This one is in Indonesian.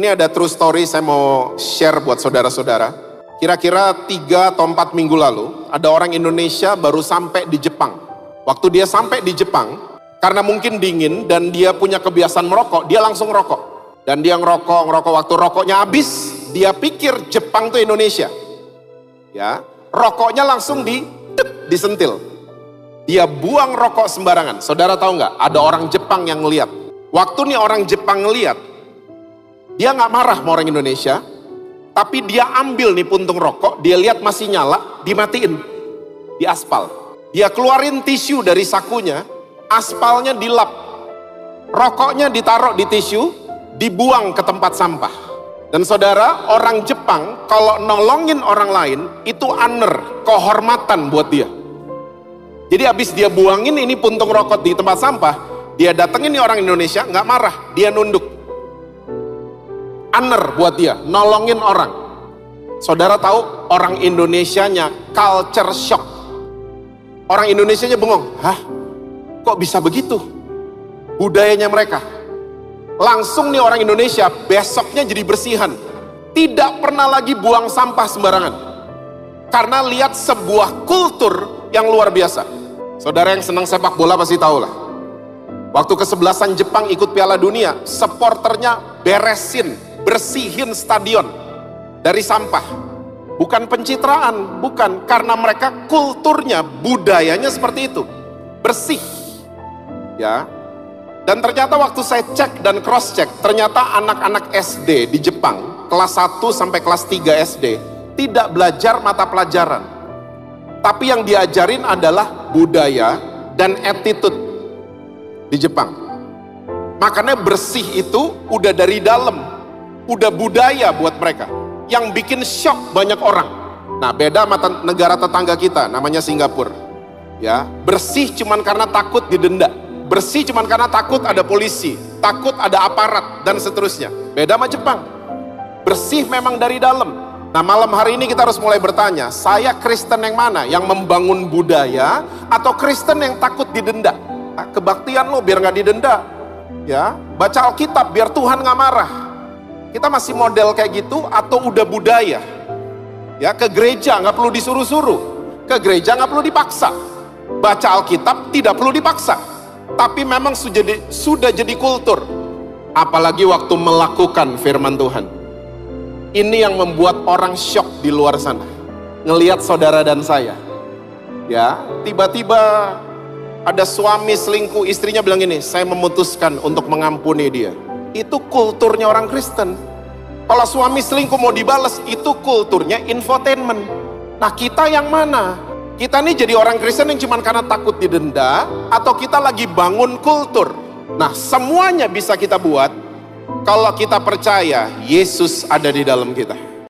Ini ada true story saya mau share buat saudara-saudara. Kira-kira 3 atau 4 minggu lalu, ada orang Indonesia baru sampai di Jepang. Waktu dia sampai di Jepang, karena mungkin dingin dan dia punya kebiasaan merokok, dia langsung rokok. Dan dia ngerokok, waktu rokoknya habis, dia pikir Jepang itu Indonesia. Ya, rokoknya langsung disentil. Dia buang rokok sembarangan. Saudara tahu nggak? Ada orang Jepang yang ngeliat. Waktu nih orang Jepang ngeliat, dia nggak marah sama orang Indonesia, tapi dia ambil nih puntung rokok, dia lihat masih nyala, dimatiin di aspal. Dia keluarin tisu dari sakunya, aspalnya dilap, rokoknya ditaruh di tisu, dibuang ke tempat sampah. Dan saudara, orang Jepang kalau nolongin orang lain itu honor, kehormatan buat dia. Jadi habis dia buangin ini puntung rokok di tempat sampah, dia datengin nih orang Indonesia, nggak marah, dia nunduk. Honor buat dia, nolongin orang. Saudara tahu orang Indonesianya culture shock. Orang Indonesianya bengong, hah? Kok bisa begitu? Budayanya mereka. Langsung nih orang Indonesia besoknya jadi bersihan. Tidak pernah lagi buang sampah sembarangan. Karena lihat sebuah kultur yang luar biasa. Saudara yang senang sepak bola pasti tahu lah. Waktu kesebelasan Jepang ikut Piala Dunia, supporternya bersihin stadion dari sampah. Bukan pencitraan, bukan, karena mereka kulturnya, budayanya seperti itu. Bersih. Ya. Dan ternyata waktu saya cek dan cross check, ternyata anak-anak SD di Jepang, kelas 1 sampai kelas 3 SD, tidak belajar mata pelajaran. Tapi yang diajarin adalah budaya dan attitude di Jepang. Makanya bersih itu udah dari dalam, udah budaya buat mereka. Yang bikin shock banyak orang. Nah, beda sama negara tetangga kita, namanya Singapura. Ya, bersih cuman karena takut didenda. Bersih cuman karena takut ada polisi, takut ada aparat, dan seterusnya. Beda sama Jepang. Bersih memang dari dalam. Nah, malam hari ini kita harus mulai bertanya, saya Kristen yang mana? Yang membangun budaya atau Kristen yang takut didenda? Nah, kebaktian lo biar nggak didenda. Ya, baca Alkitab biar Tuhan nggak marah. Kita masih model kayak gitu atau udah budaya? Ya, ke gereja nggak perlu disuruh-suruh. Ke gereja nggak perlu dipaksa. Baca Alkitab tidak perlu dipaksa. Tapi memang sudah jadi kultur. Apalagi waktu melakukan firman Tuhan. Ini yang membuat orang shock di luar sana. Ngelihat saudara dan saya. Ya, tiba-tiba ada suami selingkuh, istrinya bilang gini, saya memutuskan untuk mengampuni dia. Itu kulturnya orang Kristen. Kalau suami selingkuh mau dibalas, itu kulturnya infotainment. Nah, kita yang mana? Kita nih jadi orang Kristen yang cuma karena takut didenda, atau kita lagi bangun kultur? Nah, semuanya bisa kita buat kalau kita percaya Yesus ada di dalam kita.